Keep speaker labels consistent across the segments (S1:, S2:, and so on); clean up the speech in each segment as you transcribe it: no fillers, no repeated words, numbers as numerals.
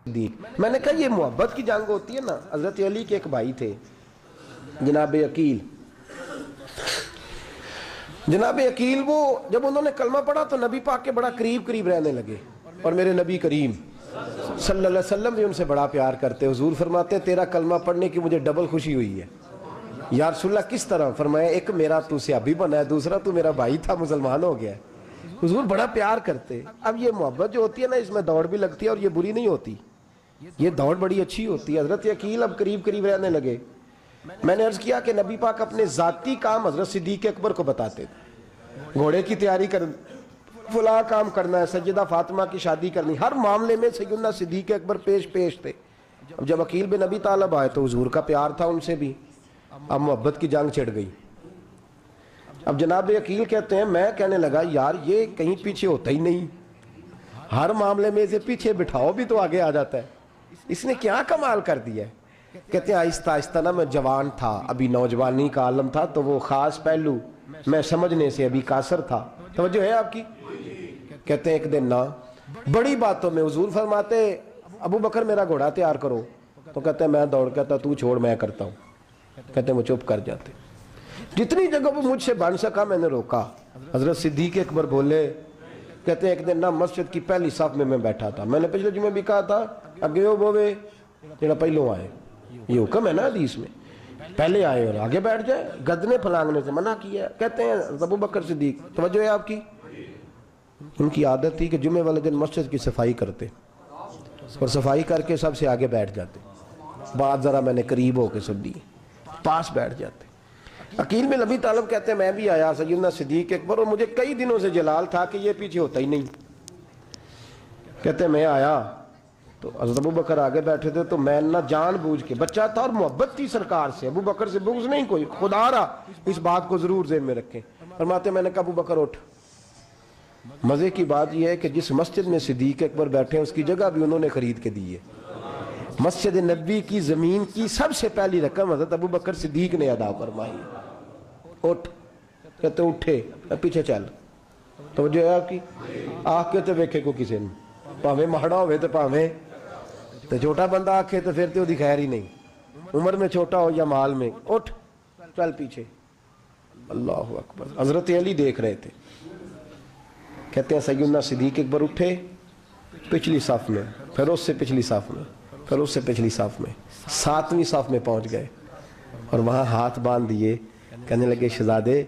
S1: میں نے کہا یہ محبت کی جنگ ہوتی ہے نا. حضرت علی کے ایک بھائی تھے جناب عقیل. جناب عقیل وہ جب انہوں نے کلمہ پڑھا تو نبی پاک کے بڑا قریب رہنے لگے, اور میرے نبی کریم صلی اللہ علیہ وسلم بھی ان سے بڑا پیار کرتے. حضور فرماتے ہیں تیرا کلمہ پڑھنے کی مجھے ڈبل خوشی ہوئی ہے. یا رسول اللہ کس طرح؟ فرمایا ایک میرا تو صحابی بنا ہے, دوسرا تو میرا بھائی تھا مسلمان ہو گیا ہے. حضور بڑا پیار کرتے. اب یہ محبت جو ہوتی ہے نا اس میں دوڑ بھی لگتی ہے, اور یہ بری نہیں ہوتی, یہ دوڑ بڑی اچھی ہوتی ہے. حضرت عقیل اب قریب رہنے لگے. میں نے عرض کیا کہ نبی پاک اپنے ذاتی کام حضرت صدیق اکبر کو بتاتے تھے. گھوڑے کی تیاری کر, فلاں کام کرنا ہے, سیدہ فاطمہ کی شادی کرنی, ہر معاملے میں سیدنا صدیق اکبر پیش تھے. اب جب عقیل بن ابی طالب آئے تو حضور کا پیار تھا ان سے بھی. اب محبت کی جنگ چھڑ گئی. اب جناب عقیل کہتے ہیں میں کہنے لگا یار یہ کہیں پیچھے ہوتا ہی نہیں, ہر معاملے میں اسے پیچھے بٹھاؤ بھی تو آگے آ جاتا ہے, اس نے کیا کمال کر دیا ہے. کہتے ہیں آہستہ نا میں جوان تھا, ابھی نوجوانی کا عالم تھا, تو وہ خاص پہلو میں سمجھنے سے ابھی قاصر تھا. توجہ ہے آپ کی؟ کہتے ہیں ایک دن نا بڑی باتوں میں حضور فرماتے ابو بکر میرا گھوڑا تیار کرو, تو کہتے ہیں میں دوڑ, کہتا تو چھوڑ میں کرتا ہوں. کہتے ہیں وہ چپ کر جاتے. جتنی جگہ وہ مجھ سے بن سکا میں نے روکا. حضرت صدیق اکبر بولے, کہتے ہیں ایک دن نا مسجد کی پہلی صف میں بیٹھا تھا. میں نے پچھلے جمعے بھی کہا تھا اگے ہو بوے جڑا پہلوں آئے, یہ حکم ہے نا حدیث میں, پہلے آئے اور آگے بیٹھ جائے, گدنے پھلانگنے سے منع کیا. کہتے ہیں ابو بکر صدیق, توجہ ہے آپ کی, ان کی عادت تھی کہ جمعے والے دن مسجد کی صفائی کرتے اور صفائی کر کے سب سے آگے بیٹھ جاتے. بات ذرا میں نے قریب ہو کے سن لی, پاس بیٹھ جاتے. عقیل بن ابی طالب کہتے ہیں میں بھی آیا سیدنا صدیق اکبر, اور مجھے کئی دنوں سے جلال تھا کہ یہ پیچھے ہوتا ہی نہیں. کہتے ہیں میں آیا تو حضرت ابو بکر آگے بیٹھے تھے, تو میں نہ جان بوجھ کے, بچہ تھا اور محبت تھی سرکار سے, ابو بکر سے بغض نہیں کوئی, خدا رہا اس بات کو ضرور ذہن میں رکھیں. فرماتے میں نے کہا ابو بکر اٹھ. مزے کی بات یہ ہے کہ جس مسجد میں صدیق اکبر بیٹھے ہیں اس کی جگہ بھی انہوں نے خرید کے دی ہے. مسجد نبی کی زمین کی سب سے پہلی رقم حضرت ابو بکر صدیق نے ادا فرمائی. اٹھ. کہتے اٹھے, پیچھے چل. توجہ ہے آپ کی؟ آکھ کے تو ویکھے کو کسی نے, پاویں ماڑا ہوئے تو پاویں تو چھوٹا بندہ آکھے تو پھر تو وہ خیر ہی نہیں, عمر میں چھوٹا ہو یا مال میں. اٹھ چل پیچھے. اللہ اکبر. حضرت علی دیکھ رہے تھے. کہتے ہیں سیدنا صدیق اکبر اٹھے پچھلی صف میں, پھر اس سے پچھلی صف میں, پھر اس سے پچھلی صف میں, 7ویں صف میں پہنچ گئے, اور وہاں ہاتھ باندھ دیے. کہنے لگے شہزادے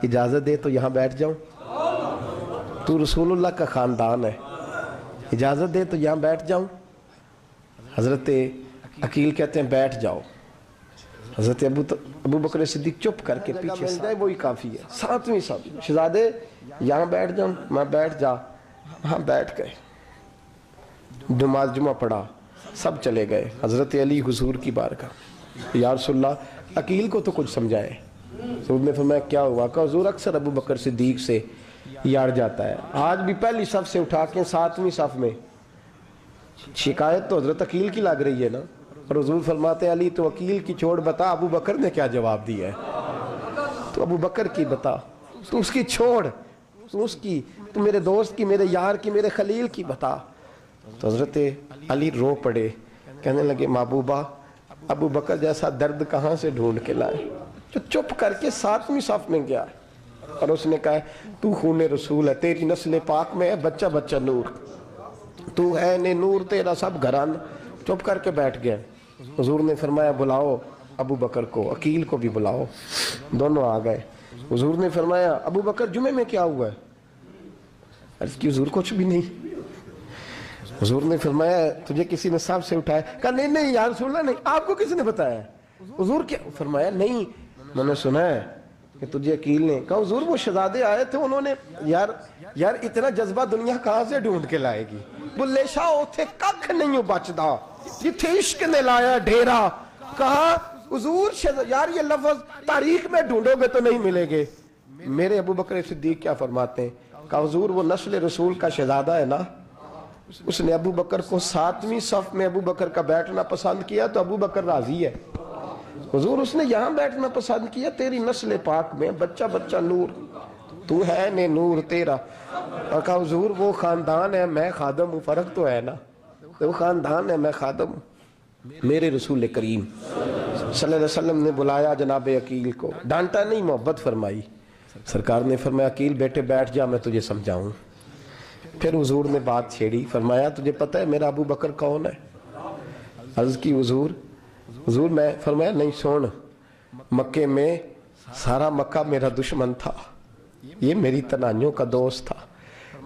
S1: اجازت دے تو یہاں بیٹھ جاؤں, تو رسول اللہ کا خاندان ہے, اجازت دے تو یہاں بیٹھ جاؤں. حضرت عقیل کہتے ہیں بیٹھ جاؤ. حضرت ابو بکر صدیق چپ کر کے پیچھے مل جائے وہی کافی ہے. 7ویں صف, شہزادے یہاں بیٹھ جاؤں. میں بیٹھ جا. وہاں بیٹھ گئے, نماز جمعہ پڑھا, سب چلے گئے. حضرت علی حضور کی بارگاہ, یا رسول اللہ عقیل کو تو کچھ سمجھائے. حضور نے فرمایا کیا ہوا؟ کہ حضور اکثر ابو بکر صدیق سے یار جاتا ہے, آج بھی پہلی صف سے اٹھا کے 7ویں صف میں. شکایت تو حضرت عقیل کی لگ رہی ہے نا, اور حضور فرماتے علی تو عقیل کی چھوڑ, بتا ابو بکر نے کیا جواب دیا ہے. تو ابو بکر کی بتا, تو اس کی چھوڑ, تو اس کی, تو میرے دوست کی, میرے یار کی, میرے خلیل کی بتا. تو حضرت علی رو پڑے, کہنے لگے محبوبہ ابو بکر جیسا درد کہاں سے ڈھونڈ کے لائے. جو چپ کر کے 7ویں صف میں گیا, اور اس نے کہا تو خون رسول ہے, تیری نسل پاک میں ہے بچہ بچہ نور, تو ہے نے نور, تیرا سب گھران. چپ کر کے بیٹھ گئے. حضور نے فرمایا بلاؤ ابو بکر کو, عقیل کو بھی بلاؤ. دونوں آ گئے. حضور نے فرمایا ابو بکر جمعے میں کیا ہوا ہے؟ عرض کی حضور کچھ بھی نہیں. حضور نے فرمایا تجھے کسی نے صف سے اٹھایا؟ کہا نہیں یا رسول اللہ نہیں. آپ کو کسی نے بتایا؟ حضور کیا؟ فرمایا نہیں میں نے سنا ہے کہ تجھے عقیل نے. کہا حضور وہ شہزادے آئے تھے, انہوں نے یار اتنا جذبہ دنیا کہاں سے ڈھونڈ کے لائے گی. بلے شاہ اوتھے ککھ نہیں بچدا جتھے عشق نے لایا ڈھیرا. کہا حضور یار یہ لفظ تاریخ میں ڈھونڈو گے تو نہیں ملے گے. میرے ابو بکر صدیق کیا فرماتے ہیں؟ کہا حضور وہ نسل رسول کا شہزادہ ہے نا, اس نے ابو بکر کو 7ویں صف میں ابو بکر کا بیٹھنا پسند کیا تو ابو بکر راضی ہے. حضور اس نے یہاں بیٹھنا پسند کیا, تیری نسل پاک میں بچہ بچہ نور, تو ہے نے نور تیرا. اور کہا حضور وہ خاندان ہے, میں خادم ہوں, فرق تو ہے نا. وہ خاندان ہے، میں خادم ہوں۔ میرے رسول کریم صلی اللہ علیہ وسلم نے بلایا جناب عقیل کو، ڈانٹا نہیں، محبت فرمائی۔ سرکار نے فرمایا عقیل بیٹے بیٹھ جا، میں تجھے سمجھاؤں۔ پھر حضور نے بات چھیڑی، فرمایا تجھے پتہ ہے میرا ابو بکر کون ہے؟ عرض کی حضور میں، فرمایا نہیں سن، مکے میں سارا مکہ میرا دشمن تھا، یہ میری تنائیوں کا دوست تھا۔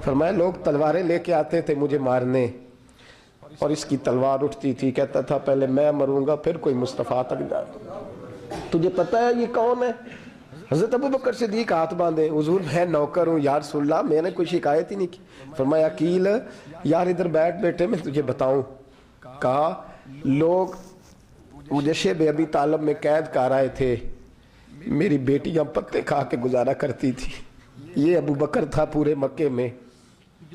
S1: فرمایا لوگ تلواریں لے کے آتے تھے مجھے مارنے، اور اس کی تلوار اٹھتی تھی، کہتا تھا پہلے میں مروں گا پھر کوئی مصطفیٰ تک جائے۔ تجھے پتہ ہے یہ کون ہے؟ حضرت ابو بکر صدیق ہاتھ باندھے، حضور میں نوکر ہوں یا رسول اللہ، میں نے کوئی شکایت ہی نہیں کی۔ فرمایا عقیل یار ادھر بیٹھ بیٹے، میں تجھے بتاؤں۔ کہا لوگ مجھے شیب ابی طالب میں قید کر آئے تھے، میری بیٹیاں پتے کھا کے گزارا کرتی تھی، یہ ابو بکر تھا پورے مکے میں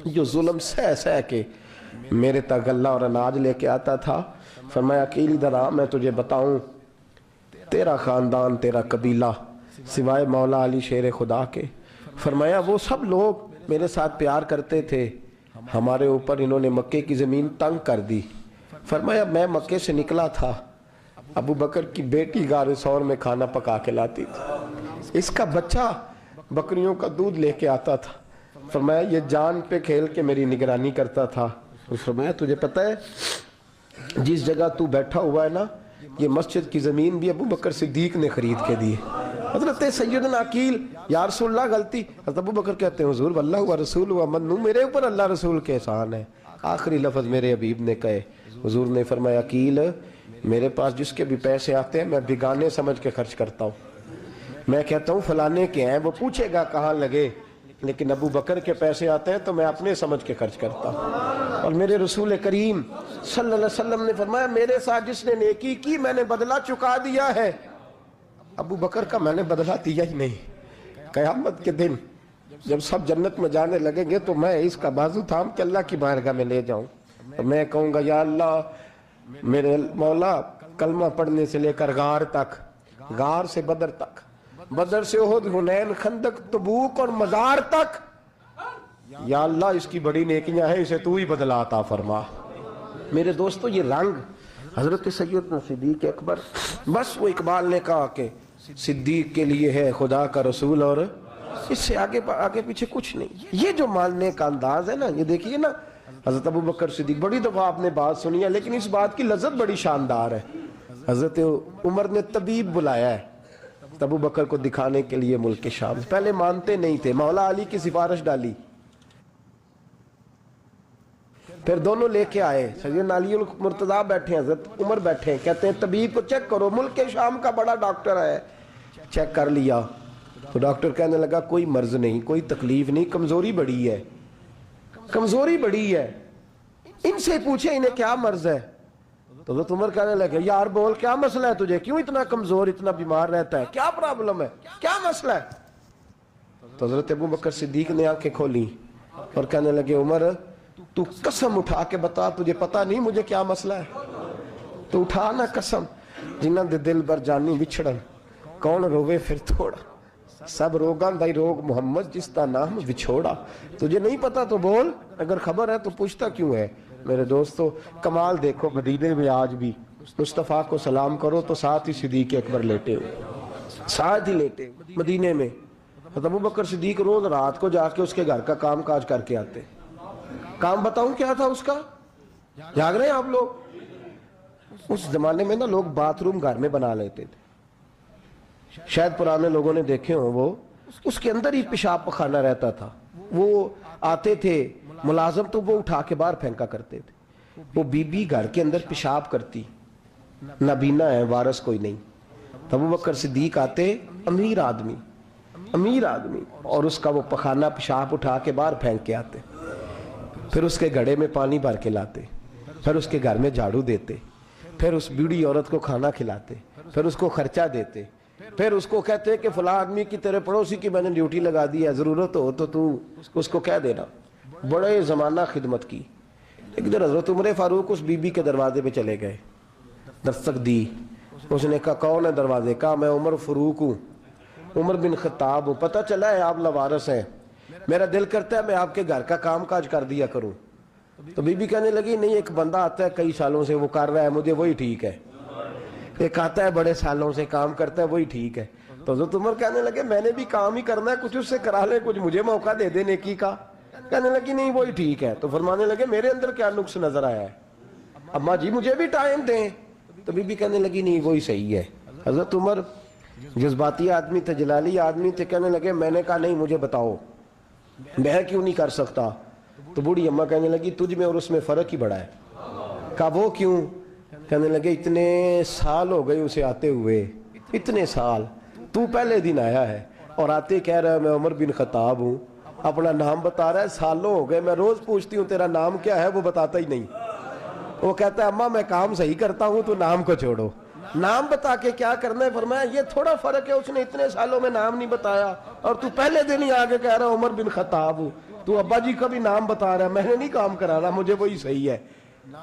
S1: جو ظلم سہ سہ کے میرے تک غلہ اور اناج لے کے آتا تھا۔ فرمایا عقیل ادھر آ، میں تجھے بتاؤں، تیرا خاندان تیرا قبیلہ سوائے مولا علی شیر خدا کے، فرمایا وہ سب لوگ میرے ساتھ پیار کرتے تھے، ہمارے اوپر انہوں نے مکے کی زمین تنگ کر دی۔ فرمایا میں مکے سے نکلا تھا، ابو بکر کی بیٹی غار ثور میں کھانا پکا کے لاتی تھی، اس کا بچہ بکریوں کا دودھ لے کے آتا تھا۔ فرمایا یہ جان پہ کھیل کے میری نگرانی کرتا تھا۔ فرمایا تجھے پتہ ہے جس جگہ تو بیٹھا ہوا ہے نا، یہ مسجد کی زمین بھی ابو بکر صدیق نے خرید کے دی۔ حضرت سیدنا عقیل یا رسول اللہ غلطی، حضرت ابو بکر کہتے ہیں حضور واللہ و رسول و منو، میرے اوپر اللہ رسول کے احسان ہے۔ آخری لفظ میرے حبیب نے کہے، حضور نے فرمایا عقیل میرے پاس جس کے بھی پیسے آتے ہیں میں بیگانے سمجھ کے خرچ کرتا ہوں، میں کہتا ہوں فلانے کے ہیں، وہ پوچھے گا کہاں لگے، لیکن ابو بکر کے پیسے آتے ہیں تو میں اپنے سمجھ کے خرچ کرتا ہوں۔ اور میرے رسول کریم صلی اللہ علیہ وسلم نے فرمایا میرے ساتھ جس نے نیکی کی میں نے بدلہ چکا دیا ہے، ابو بکر کا میں نے بدلہ دیا ہی نہیں۔ قیامت کے دن جب سب جنت میں جانے لگیں گے تو میں اس کا بازو تھام کے اللہ کی بارگاہ میں لے جاؤں، اور میں کہوں گا یا اللہ میرے مولا کلمہ پڑھنے سے لے کر غار تک، غار سے بدر تک، بدر سے احد، حنین، خندق، تبوک اور مزار تک، یا اللہ اس کی بڑی نیکیاں ہیں، اسے تو ہی بدلا عطا فرما۔ میرے دوستو یہ رنگ حضرت سیدنا صدیق اکبر، بس وہ اقبال نے کہا کہ صدیق کے لیے ہے خدا کا رسول، اور اس سے آگے پیچھے کچھ نہیں۔ یہ جو ماننے کا انداز ہے نا، یہ دیکھیے نا، حضرت ابو بکر صدیق، بڑی دفعہ آپ نے بات سنی ہے لیکن اس بات کی لذت بڑی شاندار ہے۔ حضرت عمر نے طبیب بلایا ہے ابو بکر کو دکھانے کے لیے ملک شام، پہلے مانتے نہیں تھے، مولا علی کی سفارش ڈالی، پھر دونوں لے کے آئے، سیدنا علی المرتضیٰ بیٹھے ہیں، حضرت عمر بیٹھے ہیں، کہتے ہیں طبیب کو چیک کرو، ملک شام کا بڑا ڈاکٹر ہے۔ چیک کر لیا تو ڈاکٹر کہنے لگا کوئی مرض نہیں، کوئی تکلیف نہیں، کمزوری بڑی ہے، کمزوری بڑی ہے، ان سے پوچھے انہیں کیا مرض ہے۔ تو حضرت عمر کہنے لگے یار بول کیا مسئلہ ہے تجھے، کیوں اتنا کمزور، اتنا بیمار رہتا ہے، کیا پرابلم ہے، کیا مسئلہ ہے؟ تو حضرت ابو بکر صدیق نے آنکھیں کھولی اور کہنے لگے عمر تو قسم اٹھا کے بتا، تجھے پتا نہیں مجھے کیا مسئلہ ہے؟ تو اٹھا نا قسم، جنہاں دے دل بر جانی بچھڑن، کون روے پھر تھوڑا، سب روگاں دائی روگ محمد جس کا نام بچھوڑا۔ تجھے نہیں پتا تو بول، اگر خبر ہے تو پوچھتا کیوں ہے؟ میرے دوستو کمال دیکھو، مدینے میں آج بھی مصطفیٰ کو سلام کرو تو ساتھ ہی صدیق اکبر لیٹے ہوئے، ساتھ ہی لیٹے ہوئے مدینے میں۔ ابو بکر صدیق روز رات کو جا کے اس کے گھر کا کام کاج کر کے آتے۔ کام بتاؤں کیا تھا اس کا؟ جاگ رہے ہیں آپ لوگ؟ اس زمانے میں نا لوگ باتھ روم گھر میں بنا لیتے تھے، شاید پرانے لوگوں نے دیکھے ہوں، وہ اس کے اندر ہی پیشاب پخانہ رہتا تھا، وہ آتے تھے ملازم تو وہ اٹھا کے باہر پھینکا کرتے تھے۔ وہ بی بی گھر کے اندر پیشاب کرتی، نابینا ہے، وارث کوئی نہیں، ابو بکر صدیق آتے، امیر آدمی، اور اس کا وہ پخانہ پیشاب اٹھا کے باہر پھینک کے آتے، پھر اس کے گھڑے میں پانی بھر کے لاتے، پھر اس کے گھر میں جھاڑو دیتے، پھر اس بوڑھی عورت کو کھانا کھلاتے، پھر اس کو خرچہ دیتے، پھر اس کو کہتے کہ فلاں آدمی کی تیرے پڑوسی کی میں نے ڈیوٹی لگا دی ہے، ضرورت ہو تو اس کو کہہ دینا۔ بڑے زمانہ خدمت کی۔ ایک دن حضرت عمر فاروق اس بی بی کے دروازے پہ چلے گئے، دستک دی، اس نے کہا کون ہے دروازے؟ کہا میں عمر فاروق ہوں، عمر بن خطاب ہوں، پتہ چلا ہے آپ لوارث ہیں، میرا دل کرتا ہے میں آپ کے گھر کا کام کاج کر دیا کروں۔ تو بی بی کہنے لگی نہیں، ایک بندہ آتا ہے کئی سالوں سے وہ کر رہا ہے، مجھے وہی ٹھیک ہے. ایک آتا ہے بڑے سالوں سے کام کرتا ہے، وہی ٹھیک ہے. تو حضرت عمر کہنے لگے میں نے بھی کام ہی کرنا ہے، کچھ اس سے کرا لے، کچھ مجھے موقع دے دے نیکی کا. کہنے لگی نہیں وہی ٹھیک ہے. تو فرمانے لگے میرے اندر کیا نقص نظر آیا ہے، اماں جی مجھے بھی ٹائم دیں. تو بی بی کہنے لگی نہیں وہی صحیح ہے. حضرت عمر جذباتی آدمی تھے، جلالی آدمی تھے. کہنے لگے میں نے کہا نہیں مجھے بتاؤ میں کیوں نہیں کر سکتا. تو بوڑھی اماں کہنے لگی تجھ میں اور اس میں فرق ہی بڑا ہے. کہا وہ کیوں؟ کہنے لگے اتنے سال ہو گئے اسے آتے ہوئے، اتنے سال. تو پہلے دن آیا ہے اور آتے کہہ رہا ہے میں عمر بن خطاب ہوں، اپنا نام بتا رہا ہے. سالوں ہو گئے میں روز پوچھتی ہوں تیرا نام کیا ہے، وہ بتاتا ہی نہیں. وہ کہتا ہے اماں میں کام صحیح کرتا ہوں تو نام کو چھوڑو، نام بتا کے کیا کرنا ہے. فرمایا یہ تھوڑا فرق ہے، اس نے اتنے سالوں میں نام نہیں بتایا اور تو پہلے دن ہی آگے کہہ رہا عمر بن خطاب ہوں. تو ابا جی کا بھی نام بتا رہا ہے، میں نے نہیں کام کرا رہا، مجھے وہی صحیح ہے.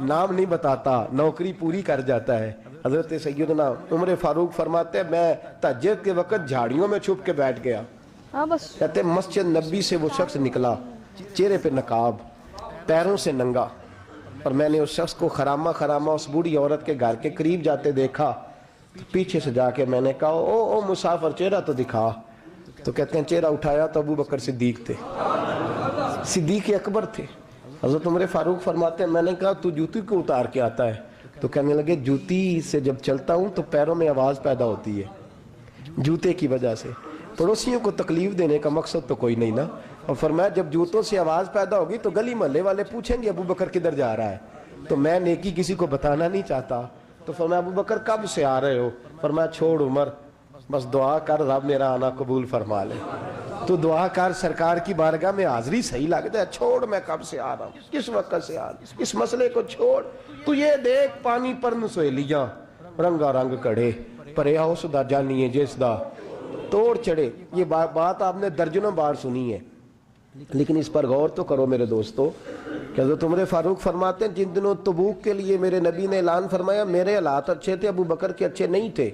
S1: نام نہیں بتاتا، نوکری پوری کر جاتا ہے. حضرت سیدنا عمر فاروق فرماتے ہیں میں تہجد کے وقت جھاڑیوں میں چھپ کے بیٹھ گیا. کہتے ہیں مسجد نبی سے وہ شخص نکلا، چہرے پہ نقاب، پیروں سے ننگا، اور میں نے اس شخص کو خرامہ خرامہ اس بوڑھی عورت کے گھر کے قریب جاتے دیکھا. پیچھے سے جا کے میں نے کہا او مسافر چہرہ تو دکھا. تو کہتے ہیں چہرہ اٹھایا تو ابو بکر صدیق تھے، صدیق اکبر تھے. حضرت عمر فاروق فرماتے ہیں میں نے کہا تو جوتی کو اتار کے آتا ہے؟ تو کہنے لگے جوتی سے جب چلتا ہوں تو پیروں میں آواز پیدا ہوتی ہے جوتے کی وجہ سے. پڑوسیوں کو تکلیف دینے کا مقصد تو کوئی نہیں نا. اور فرمایا جب جوتوں سے آواز پیدا ہوگی تو گلی محلے والے پوچھیں گے ابو بکر کدھر جا رہا ہے، تو میں نیکی کسی کو بتانا نہیں چاہتا. تو فرمایا ابو بکر کب سے آ رہے ہو؟ فرمایا چھوڑ عمر، بس دعا کر رب میرا آنا قبول فرما لے. تو دعا کر سرکار کی بارگاہ میں حاضری صحیح لگتا ہے. چھوڑ میں کب سے آ رہا ہوں، کس وقت سے آ رہا ہوں، اس مسئلے کو چھوڑ. تو یہ دیکھ پانی پر نسویلیاں رنگا رنگ کڑے پریا اس دا جانیے جس دا توڑ چڑھے. یہ بات آپ نے درجنوں بار سنی ہے، لیکن اس پر غور تو کرو میرے دوستو کہ حضرت عمر فاروق فرماتے ہیں جن دنوں تبوک کے لیے میرے نبی نے اعلان فرمایا میرے حالات اچھے تھے، ابو بکر کے اچھے نہیں تھے،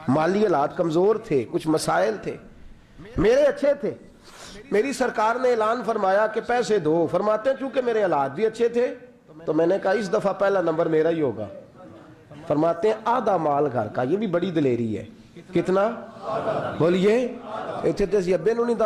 S1: مالی حالات کمزور تھے، کچھ مسائل تھے، میرے اچھے تھے. میری سرکار نے اعلان فرمایا کہ پیسے دو. فرماتے ہیں چونکہ میرے حالات بھی اچھے تھے تو میں نے کہا اس دفعہ پہلا نمبر میرا ہی ہوگا. فرماتے ہیں آدھا مال گھر کا، یہ بھی بڑی دلیری ہے. کتنا بولیے؟ اتنے تے ابے نو نہیں